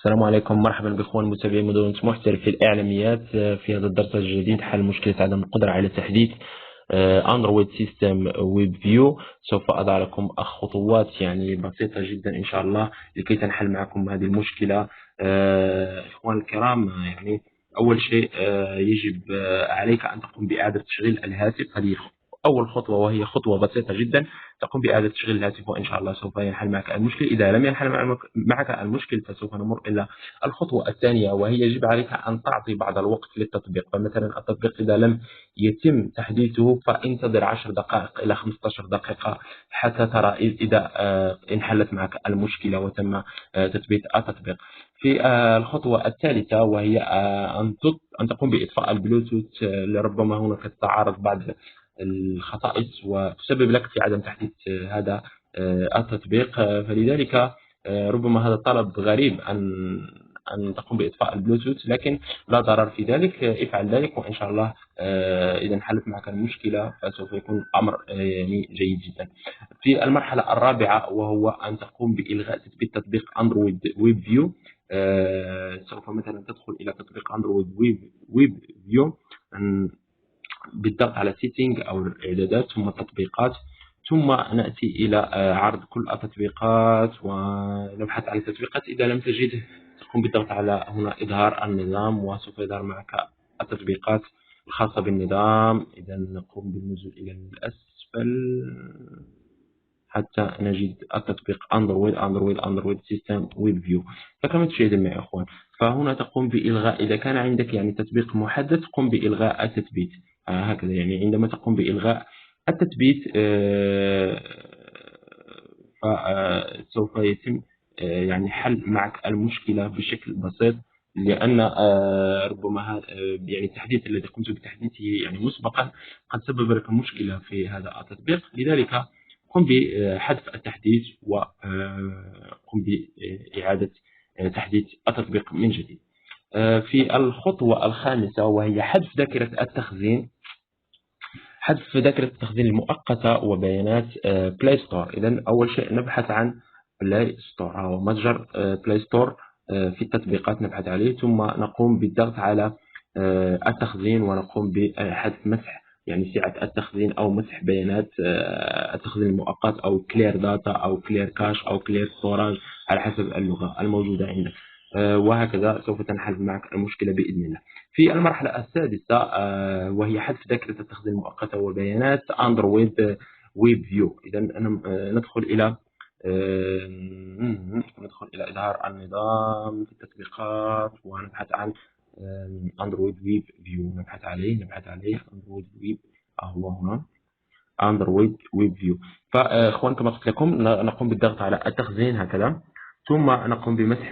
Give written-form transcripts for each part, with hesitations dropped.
السلام عليكم، مرحبا بإخوان متابعي مدونة محترف في الإعلاميات. في هذا الدرس الجديد حل مشكلة عدم القدرة على تحديث أندرويد سيستم ويب فيو. سوف أضع لكم خطوات يعني بسيطة جدا إن شاء الله لكي تنحل معكم هذه المشكلة. إخوان الكرام، يعني أول شيء يجب عليك أن تقوم بإعادة تشغيل الهاتف. هذه أول خطوة وهي خطوة بسيطة جدا. تقوم بإعادة تشغيل الهاتف وإن شاء الله سوف ينحل معك المشكل. إذا لم ينحل معك المشكل فسوف نمر إلى الخطوة الثانية، وهي يجب عليك أن تعطي بعض الوقت للتطبيق. فمثلا التطبيق إذا لم يتم تحديثه فانتظر 10 دقائق إلى 15 دقيقة حتى ترى إذا انحلت معك المشكلة وتم تثبيت التطبيق. في الخطوة الثالثة وهي أن تقوم بإطفاء البلوتوث. لربما هناك تتعارض بعض الخصائص وتسبب لك في عدم تحديث هذا التطبيق. فلذلك ربما هذا الطلب غريب أن تقوم بإطفاء البلوتوث، لكن لا ضرر في ذلك. افعل ذلك وإن شاء الله إذا انحلت معك المشكلة فسوف يكون أمر يعني جيد جدا. في المرحلة الرابعة وهو أن تقوم بإلغاء تثبيت تطبيق أندرويد ويب فيو. سوف مثلا تدخل إلى تطبيق أندرويد ويب فيو بالضغط على سيتنج أو الإعدادات ثم التطبيقات، ثم نأتي إلى عرض كل التطبيقات ونبحث عن التطبيقات. إذا لم تجده تقوم بالضغط على هنا إظهار النظام وسوف يظهر معك التطبيقات الخاصة بالنظام. إذا نقوم بالنزول إلى الأسفل حتى نجد التطبيق أندرويد سيستم ويب فيو. فكما تشاهدون معي أخوان، فهنا تقوم بإلغاء. إذا كان عندك يعني تطبيق محدث قم بإلغاء التثبيت. هكذا يعني عندما تقوم بإلغاء التثبيت فسوف يتم يعني حل معك المشكلة بشكل بسيط، لأن ربما يعني التحديث الذي قمت بتحديثه يعني مسبقا قد سبب لك مشكلة في هذا التطبيق. لذلك قم بحذف التحديث وقم بإعادة تحديث التطبيق من جديد. في الخطوة الخامسة وهي حذف ذاكرة التخزين. حذف ذاكرة التخزين المؤقتة وبيانات بلاي ستور. إذن أول شيء نبحث عن بلاي ستور أو متجر بلاي ستور. في التطبيقات نبحث عليه ثم نقوم بالضغط على التخزين ونقوم بحذف مسح يعني سعة التخزين أو مسح بيانات التخزين المؤقت أو كلير داتا أو كلير كاش أو كلير ستوراج على حسب اللغة الموجودة عندك. وهكذا سوف تنحل معك المشكلة بإذن الله. في المرحلة السادسة وهي حذف ذاكرة التخزين المؤقتة وبيانات أندرويد ويب فيو. إذا ندخل إلى إظهار النظام في التطبيقات ونبحث عن أندرويد ويب فيو. نبحث عليه أندرويد ويب هو هنا أندرويد ويب فيو. فأخوان كما قلت لكم نقوم بالضغط على التخزين هكذا، ثم نقوم بمسح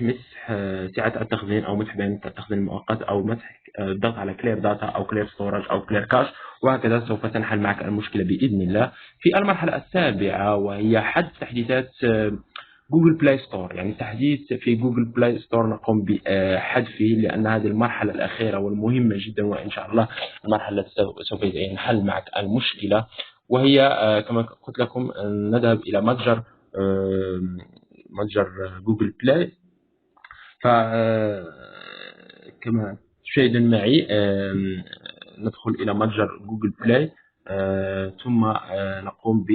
سعة التخزين أو مسح بيانات التخزين المؤقت أو مسح الضغط على كلير داتا أو كلير ستورج أو كلير كاش، وهكذا سوف تنحل معك المشكلة بإذن الله. في المرحلة السابعة وهي حذف تحديثات جوجل بلاي ستور. يعني تحديث في جوجل بلاي ستور نقوم بحذفه لأن هذه المرحلة الأخيرة والمهمة جدا، وإن شاء الله المرحلة سوف ينحل معك المشكلة. وهي كما قلت لكم نذهب إلى متجر جوجل بلاي. فكما تشاهدون معي ندخل إلى متجر جوجل بلاي ثم نقوم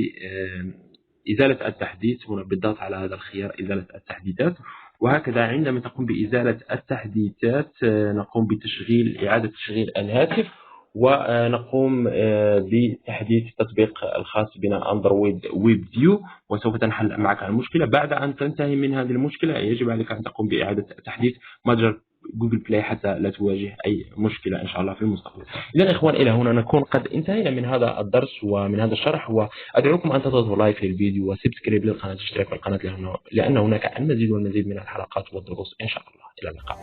بإزالة التحديث هنا بالضغط على هذا الخيار إزالة التحديثات. وهكذا عندما تقوم بإزالة التحديثات نقوم إعادة تشغيل الهاتف ونقوم بتحديث التطبيق الخاص بنا أندرويد ويب فيو وسوف تنحل معك المشكلة. بعد أن تنتهي من هذه المشكلة يجب عليك أن تقوم بإعادة تحديث متجر جوجل بلاي حتى لا تواجه أي مشكلة إن شاء الله في المستقبل. إذن إخوان إلى هنا نكون قد انتهينا من هذا الدرس ومن هذا الشرح، وأدعوكم أن تضغطوا لايك للفيديو وسبسكرايب للقناة واشتراك في القناة لأن هناك المزيد والمزيد من الحلقات والدروس إن شاء الله. إلى اللقاء.